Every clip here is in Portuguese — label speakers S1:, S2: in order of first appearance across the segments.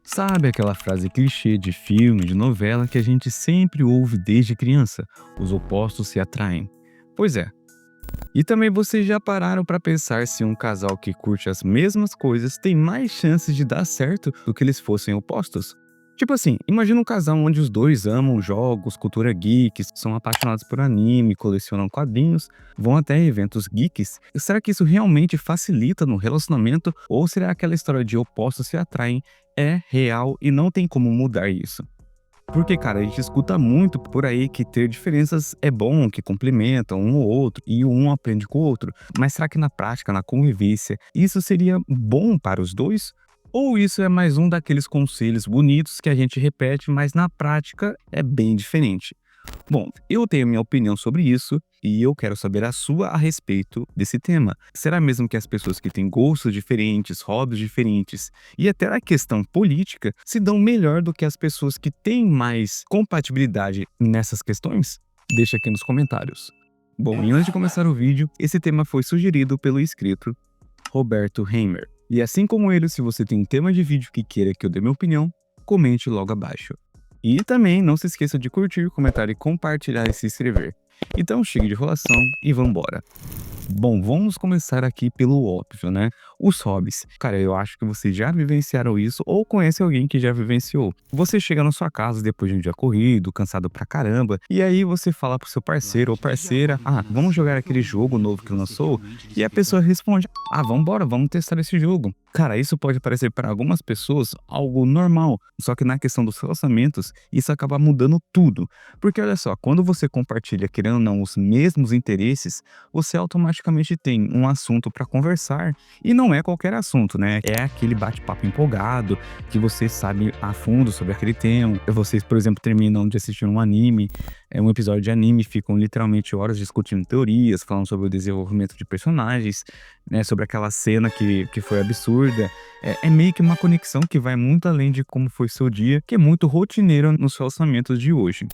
S1: Sabe aquela frase clichê de filme, de novela que a gente sempre ouve desde criança? Os opostos se atraem. Pois é. E também vocês já pararam para pensar se um casal que curte as mesmas coisas tem mais chances de dar certo do que eles fossem opostos? Tipo assim, imagina um casal onde os dois amam jogos, cultura geek, são apaixonados por anime, colecionam quadrinhos, vão até eventos geeks. Será que isso realmente facilita no relacionamento? Ou será aquela história de opostos se atraem é real e não tem como mudar isso? Porque, cara, a gente escuta muito por aí que ter diferenças é bom, que complementam um ou outro e um aprende com o outro. Mas será que na prática, na convivência, isso seria bom para os dois? Ou isso é mais um daqueles conselhos bonitos que a gente repete, mas na prática é bem diferente? Bom, eu tenho minha opinião sobre isso e eu quero saber a sua a respeito desse tema. Será mesmo que as pessoas que têm gostos diferentes, hobbies diferentes e até a questão política se dão melhor do que as pessoas que têm mais compatibilidade nessas questões? Deixa aqui nos comentários. Bom, e antes de começar o vídeo, esse tema foi sugerido pelo inscrito Roberto Heimer. E assim como ele, se você tem um tema de vídeo que queira que eu dê minha opinião, comente logo abaixo. E também não se esqueça de curtir, comentar e compartilhar e se inscrever. Então chega de enrolação e vambora. Bom, vamos começar aqui pelo óbvio, né? Os hobbies. Cara, eu acho que vocês já vivenciaram isso ou conhecem alguém que já vivenciou. Você chega na sua casa depois de um dia corrido, cansado pra caramba, e aí você fala pro seu parceiro ou parceira: ah, vamos jogar aquele jogo novo que lançou? E a pessoa responde: ah, vambora, vamos testar esse jogo. Cara, isso pode parecer para algumas pessoas algo normal, só que na questão dos relacionamentos, isso acaba mudando tudo. Porque olha só, quando você compartilha, querendo ou não, os mesmos interesses, você automaticamente tem um assunto para conversar. E não é qualquer assunto, né? É aquele bate-papo empolgado, que você sabe a fundo sobre aquele tema. Vocês, por exemplo, terminam de assistir um anime, um episódio de anime, ficam literalmente horas discutindo teorias, falando sobre o desenvolvimento de personagens, né? Sobre aquela cena que foi absurda. É meio que uma conexão que vai muito além de como foi seu dia, que é muito rotineiro nos relacionamentos de hoje.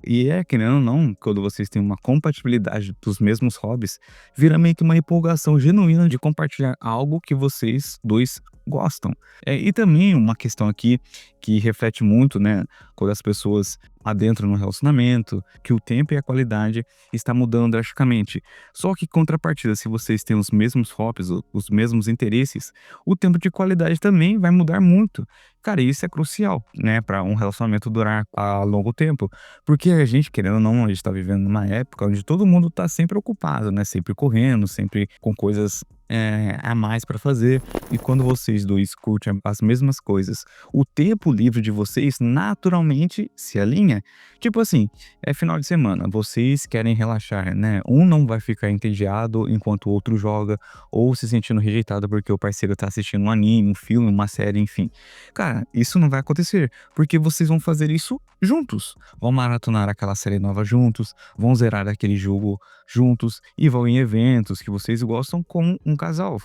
S1: E querendo ou não, quando vocês têm uma compatibilidade dos mesmos hobbies, vira meio que uma empolgação genuína de compartilhar algo que vocês dois gostam. E também uma questão aqui que reflete muito, né, quando as pessoas adentram no relacionamento, que o tempo e a qualidade está mudando drasticamente. Só que contrapartida, se vocês têm os mesmos hobbies, os mesmos interesses, o tempo de qualidade também vai mudar muito. Cara, isso é crucial, né, para um relacionamento durar a longo tempo. Porque a gente, querendo ou não, a gente tá vivendo numa época onde todo mundo tá sempre ocupado, né? Sempre correndo, sempre com coisas a mais para fazer. E quando vocês dois curtem as mesmas coisas, o tempo livre de vocês naturalmente se alinha. Tipo assim, é final de semana, vocês querem relaxar, né? Um não vai ficar entediado enquanto o outro joga, ou se sentindo rejeitado porque o parceiro tá assistindo um anime, um filme, uma série, enfim. Cara, isso não vai acontecer, porque vocês vão fazer isso juntos. Vão maratonar aquela série nova juntos, vão zerar aquele jogo juntos e vão em eventos que vocês gostam como um casal.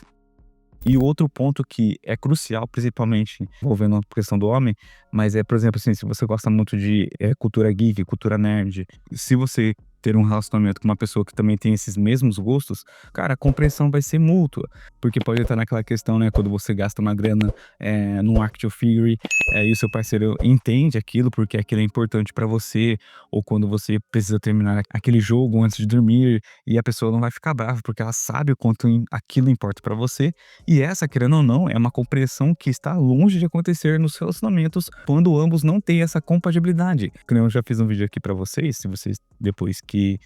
S1: E o outro ponto que é crucial, principalmente envolvendo a questão do homem, mas por exemplo, assim, se você gosta muito de cultura geek, cultura nerd, se você ter um relacionamento com uma pessoa que também tem esses mesmos gostos, cara, a compreensão vai ser mútua. Porque pode estar naquela questão, né, quando você gasta uma grana num Action Figure, e o seu parceiro entende aquilo porque aquilo é importante pra você, ou quando você precisa terminar aquele jogo antes de dormir, e a pessoa não vai ficar brava porque ela sabe o quanto aquilo importa pra você. E essa, querendo ou não, é uma compreensão que está longe de acontecer nos relacionamentos quando ambos não têm essa compatibilidade. Que nem eu já fiz um vídeo aqui pra vocês, se vocês depois que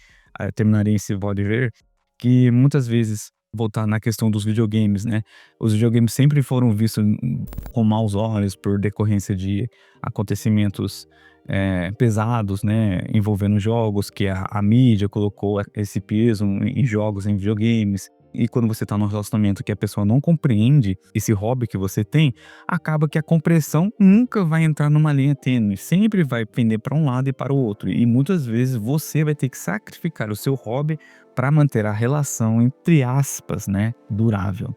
S1: terminarem esse pode ver, que muitas vezes voltar na questão dos videogames, né? Os videogames sempre foram vistos com maus olhos por decorrência de acontecimentos pesados, né? Envolvendo jogos, que a mídia colocou esse peso em jogos, em videogames. E quando você tá num relacionamento que a pessoa não compreende esse hobby que você tem, acaba que a compreensão nunca vai entrar numa linha tênue, sempre vai pender para um lado e para o outro. E muitas vezes você vai ter que sacrificar o seu hobby para manter a relação, entre aspas, né, durável.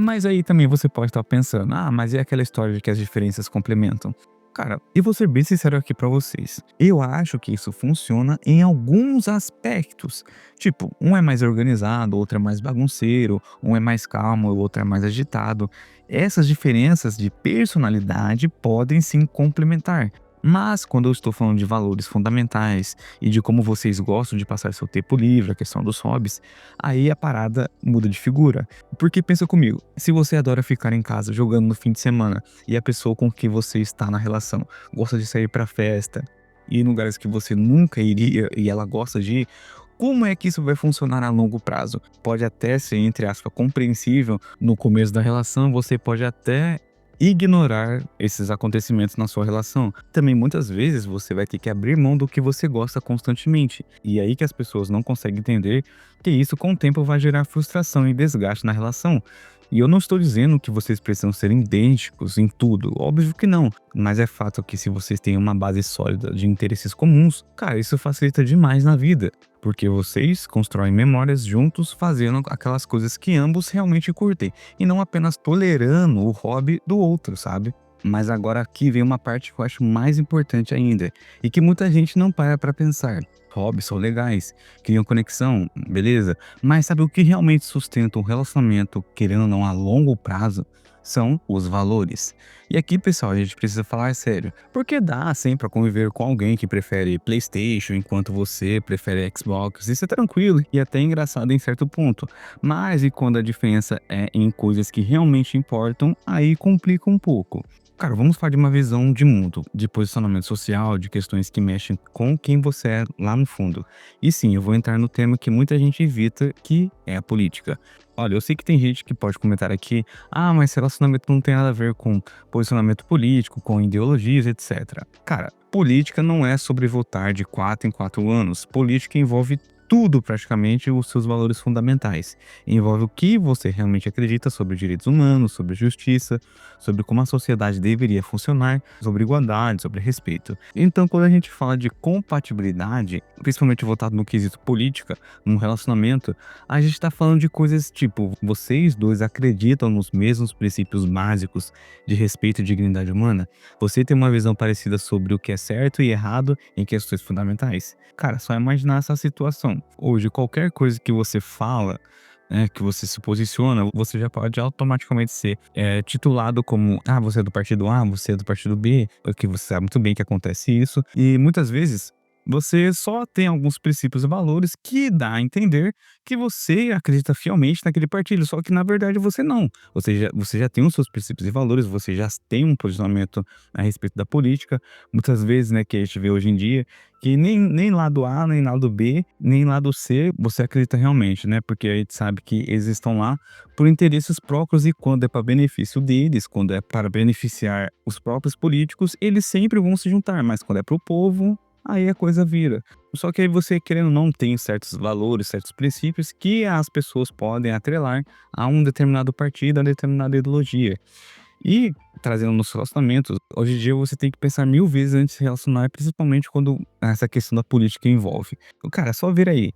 S1: Mas aí também você pode estar pensando, mas é aquela história de que as diferenças complementam. Cara, e vou ser bem sincero aqui pra vocês. Eu acho que isso funciona em alguns aspectos. Tipo, um é mais organizado, outro é mais bagunceiro, um é mais calmo, o outro é mais agitado. Essas diferenças de personalidade podem sim complementar. Mas quando eu estou falando de valores fundamentais e de como vocês gostam de passar seu tempo livre, a questão dos hobbies, aí a parada muda de figura. Porque pensa comigo, se você adora ficar em casa jogando no fim de semana e a pessoa com que você está na relação gosta de sair pra festa, ir em lugares que você nunca iria e ela gosta de ir, como é que isso vai funcionar a longo prazo? Pode até ser, entre aspas, compreensível no começo da relação, você pode até ignorar esses acontecimentos na sua relação. Também muitas vezes você vai ter que abrir mão do que você gosta constantemente. E é aí que as pessoas não conseguem entender que isso com o tempo vai gerar frustração e desgaste na relação. E eu não estou dizendo que vocês precisam ser idênticos em tudo, óbvio que não. Mas é fato que se vocês têm uma base sólida de interesses comuns, cara, isso facilita demais na vida. Porque vocês constroem memórias juntos fazendo aquelas coisas que ambos realmente curtem. E não apenas tolerando o hobby do outro, sabe? Mas agora aqui vem uma parte que eu acho mais importante ainda. E que muita gente não para pra pensar. Hobbies são legais, criam conexão, beleza? Mas sabe o que realmente sustenta um relacionamento, querendo ou não, a longo prazo? São os valores. E aqui, pessoal, a gente precisa falar sério. Porque dá, sim, pra conviver com alguém que prefere PlayStation enquanto você prefere Xbox. Isso é tranquilo e até engraçado em certo ponto. Mas e quando a diferença é em coisas que realmente importam, aí complica um pouco. Cara, vamos falar de uma visão de mundo, de posicionamento social, de questões que mexem com quem você é lá no fundo. E sim, eu vou entrar no tema que muita gente evita, que é a política. Olha, eu sei que tem gente que pode comentar aqui, ah, mas relacionamento não tem nada a ver com posicionamento político, com ideologias, etc. Cara, política não é sobre votar de 4 em 4 anos. Política envolve tudo praticamente os seus valores fundamentais. Envolve o que você realmente acredita sobre direitos humanos, sobre justiça, sobre como a sociedade deveria funcionar, sobre igualdade, sobre respeito. Então, quando a gente fala de compatibilidade, principalmente voltado no quesito política, num relacionamento, a gente está falando de coisas tipo, vocês dois acreditam nos mesmos princípios básicos de respeito e dignidade humana? Você tem uma visão parecida sobre o que é certo e errado em questões fundamentais? Cara, só imaginar essa situação. Hoje, qualquer coisa que você fala, né, que você se posiciona, você já pode automaticamente ser titulado como, ah, você é do partido A, você é do partido B, porque você sabe muito bem que acontece isso. E muitas vezes você só tem alguns princípios e valores que dá a entender que você acredita fielmente naquele partido, só que na verdade você não. Você já tem os seus princípios e valores, você já tem um posicionamento a respeito da política. Muitas vezes, né, que a gente vê hoje em dia, que nem lado A, nem lado B, nem lado C você acredita realmente, né? Porque a gente sabe que eles estão lá por interesses próprios e quando é para benefício deles, quando é para beneficiar os próprios políticos, eles sempre vão se juntar, mas quando é para o povo, aí a coisa vira. Só que aí você, querendo ou não, tem certos valores, certos princípios que as pessoas podem atrelar a um determinado partido, a determinada ideologia. E trazendo nos relacionamentos, hoje em dia você tem que pensar 1000 vezes antes de se relacionar, principalmente quando essa questão da política envolve. Cara, é só ver aí.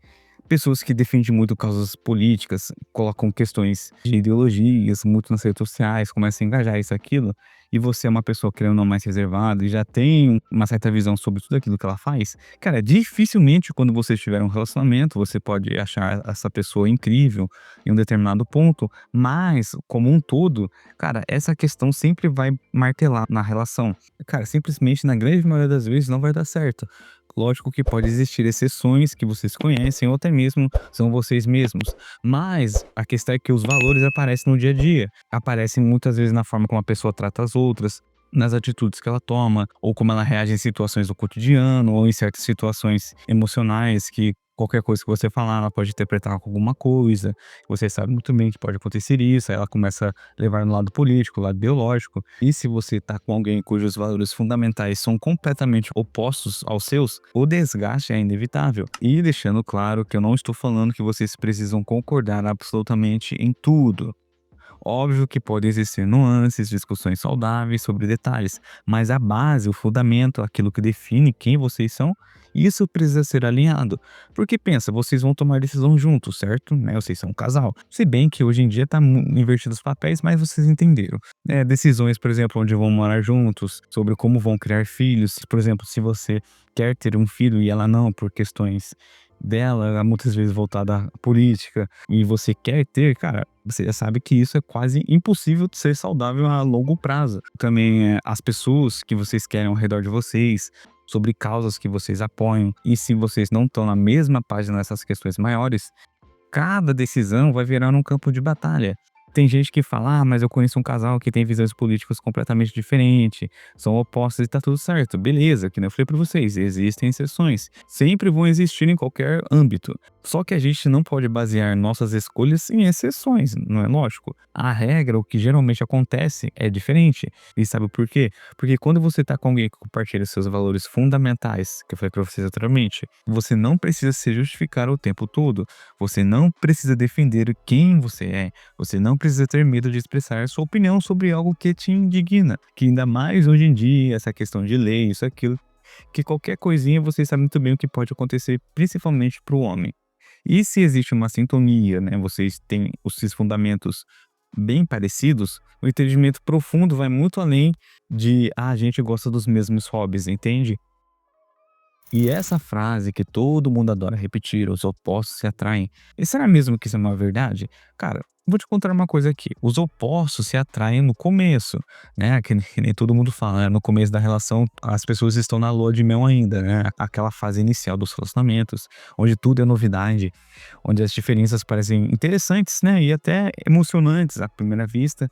S1: Pessoas que defendem muito causas políticas, colocam questões de ideologias muito nas redes sociais, começam a engajar isso, aquilo, e você é uma pessoa querendo ou não mais reservada e já tem uma certa visão sobre tudo aquilo que ela faz, cara, dificilmente quando você tiver um relacionamento, você pode achar essa pessoa incrível em um determinado ponto, mas como um todo, cara, essa questão sempre vai martelar na relação. Cara, simplesmente na grande maioria das vezes não vai dar certo. Lógico que pode existir exceções que vocês conhecem ou até mesmo são vocês mesmos, mas a questão é que os valores aparecem no dia a dia, aparecem muitas vezes na forma como a pessoa trata as outras, nas atitudes que ela toma, ou como ela reage em situações do cotidiano, ou em certas situações emocionais que qualquer coisa que você falar, ela pode interpretar com alguma coisa. Você sabe muito bem que pode acontecer isso, aí ela começa a levar no lado político, no lado biológico. E se você tá com alguém cujos valores fundamentais são completamente opostos aos seus, o desgaste é inevitável. E deixando claro que eu não estou falando que vocês precisam concordar absolutamente em tudo. Óbvio que podem existir nuances, discussões saudáveis sobre detalhes, mas a base, o fundamento, aquilo que define quem vocês são, isso precisa ser alinhado. Porque pensa, vocês vão tomar decisão juntos, certo? Né? Vocês são um casal. Se bem que hoje em dia tá invertido os papéis, mas vocês entenderam. Decisões, por exemplo, onde vão morar juntos, sobre como vão criar filhos. Por exemplo, se você quer ter um filho e ela não, por questões dela, muitas vezes voltada à política, e você quer ter, cara, você já sabe que isso é quase impossível de ser saudável a longo prazo. Também as pessoas que vocês querem ao redor de vocês, sobre causas que vocês apoiam, e se vocês não estão na mesma página nessas questões maiores, cada decisão vai virar um campo de batalha. Tem gente que fala, mas eu conheço um casal que tem visões políticas completamente diferentes, são opostos e tá tudo certo. Beleza, que nem eu falei pra vocês, existem exceções. Sempre vão existir em qualquer âmbito. Só que a gente não pode basear nossas escolhas em exceções, não é lógico? A regra, o que geralmente acontece, é diferente. E sabe por quê? Porque quando você tá com alguém que compartilha seus valores fundamentais, que eu falei pra vocês anteriormente, você não precisa se justificar o tempo todo. Você não precisa defender quem você é. Você não precisa ter medo de expressar sua opinião sobre algo que te indigna. Que ainda mais hoje em dia, essa questão de lei, isso, aquilo, que qualquer coisinha você sabe muito bem o que pode acontecer, principalmente para o homem. E se existe uma sintonia, né, vocês têm os seus fundamentos bem parecidos, o entendimento profundo vai muito além de, a gente gosta dos mesmos hobbies, entende? E essa frase que todo mundo adora repetir, os opostos se atraem, e será mesmo que isso é uma verdade? Cara, vou te contar uma coisa aqui, os opostos se atraem no começo, né, que nem todo mundo fala, né? No começo da relação as pessoas estão na lua de mel ainda, né, aquela fase inicial dos relacionamentos, onde tudo é novidade, onde as diferenças parecem interessantes, né, e até emocionantes à primeira vista.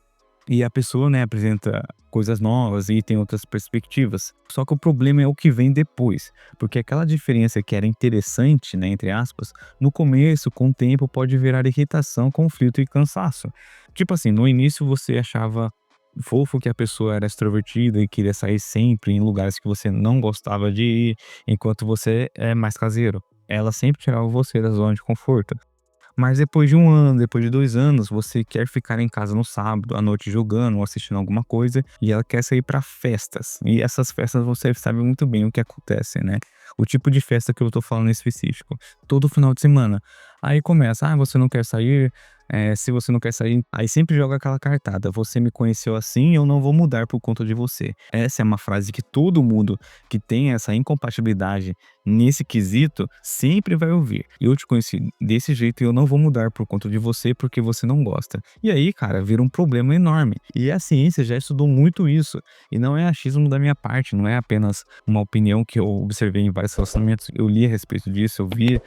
S1: E a pessoa, né, apresenta coisas novas e tem outras perspectivas. Só que o problema é o que vem depois, porque aquela diferença que era interessante, né, entre aspas, no começo, com o tempo, pode virar irritação, conflito e cansaço. Tipo assim, no início você achava fofo que a pessoa era extrovertida e queria sair sempre em lugares que você não gostava de ir, enquanto você é mais caseiro. Ela sempre tirava você da zona de conforto. Mas depois de 1 ano, depois de 2 anos, você quer ficar em casa no sábado, à noite jogando ou assistindo alguma coisa, e ela quer sair pra festas. E essas festas você sabe muito bem o que acontece, né? O tipo de festa que eu tô falando em específico. Todo final de semana. Aí começa, você não quer sair? Se você não quer sair, aí sempre joga aquela cartada. Você me conheceu assim, eu não vou mudar por conta de você. Essa é uma frase que todo mundo que tem essa incompatibilidade nesse quesito sempre vai ouvir. Eu te conheci desse jeito e eu não vou mudar por conta de você porque você não gosta. E aí, cara, vira um problema enorme. E a ciência já estudou muito isso. E não é achismo da minha parte, não é apenas uma opinião que eu observei em vários relacionamentos. Eu li a respeito disso, eu vi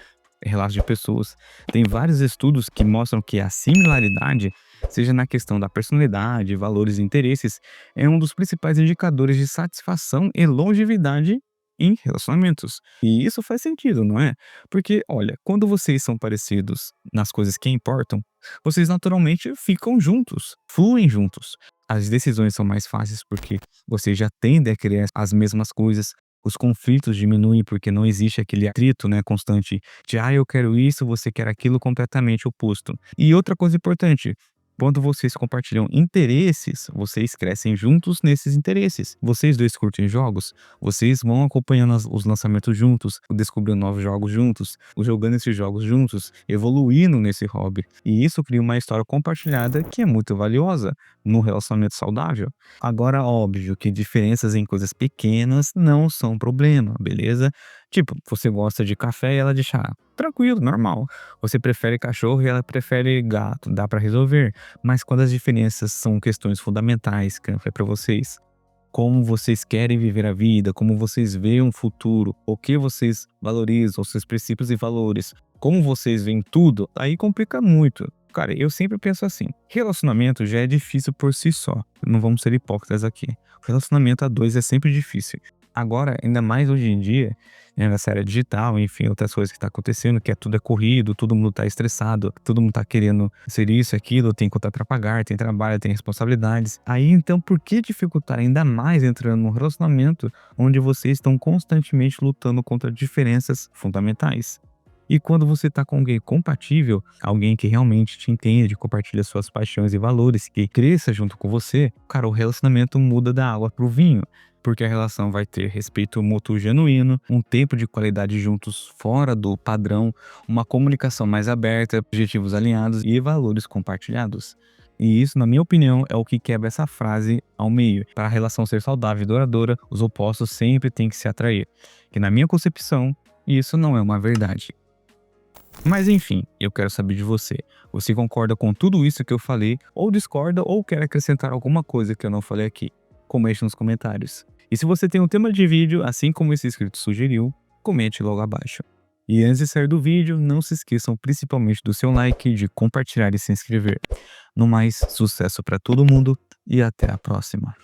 S1: relatos de pessoas. Tem vários estudos que mostram que a similaridade, seja na questão da personalidade, valores e interesses, é um dos principais indicadores de satisfação e longevidade em relacionamentos. E isso faz sentido, não é? Porque, olha, quando vocês são parecidos nas coisas que importam, vocês naturalmente ficam juntos, fluem juntos. As decisões são mais fáceis porque vocês já tendem a querer as mesmas coisas. Os conflitos diminuem porque não existe aquele atrito, né, constante de, eu quero isso, você quer aquilo completamente oposto. E outra coisa importante, quando vocês compartilham interesses, vocês crescem juntos nesses interesses. Vocês dois curtem jogos, vocês vão acompanhando os lançamentos juntos, descobrindo novos jogos juntos, jogando esses jogos juntos, evoluindo nesse hobby. E isso cria uma história compartilhada que é muito valiosa no relacionamento saudável. Agora, óbvio que diferenças em coisas pequenas não são problema, beleza? Tipo, você gosta de café e ela de chá. Tranquilo, normal. Você prefere cachorro e ela prefere gato, dá pra resolver. Mas quando as diferenças são questões fundamentais, que eu falei pra vocês, como vocês querem viver a vida, como vocês veem um futuro, o que vocês valorizam, os seus princípios e valores, como vocês veem tudo, aí complica muito. Cara, eu sempre penso assim, relacionamento já é difícil por si só, não vamos ser hipócritas aqui. O relacionamento a dois é sempre difícil. Agora, ainda mais hoje em dia, né, nessa era digital, enfim, outras coisas que tá acontecendo, que tudo é corrido, todo mundo tá estressado, todo mundo tá querendo ser isso, aquilo, tem conta pra pagar, tem trabalho, tem responsabilidades. Aí, então, por que dificultar ainda mais entrando num relacionamento onde vocês estão constantemente lutando contra diferenças fundamentais? E quando você tá com alguém compatível, alguém que realmente te entende, compartilha suas paixões e valores, que cresça junto com você, cara, o relacionamento muda da água pro vinho. Porque a relação vai ter respeito mútuo genuíno, um tempo de qualidade juntos fora do padrão, uma comunicação mais aberta, objetivos alinhados e valores compartilhados. E isso, na minha opinião, é o que quebra essa frase ao meio. Para a relação ser saudável e duradoura, os opostos sempre têm que se atrair. Que na minha concepção, isso não é uma verdade. Mas enfim, eu quero saber de você. Você concorda com tudo isso que eu falei, ou discorda, ou quer acrescentar alguma coisa que eu não falei aqui? Comente nos comentários. E se você tem um tema de vídeo, assim como esse inscrito sugeriu, comente logo abaixo. E antes de sair do vídeo, não se esqueçam principalmente do seu like, de compartilhar e se inscrever. No mais, sucesso para todo mundo e até a próxima.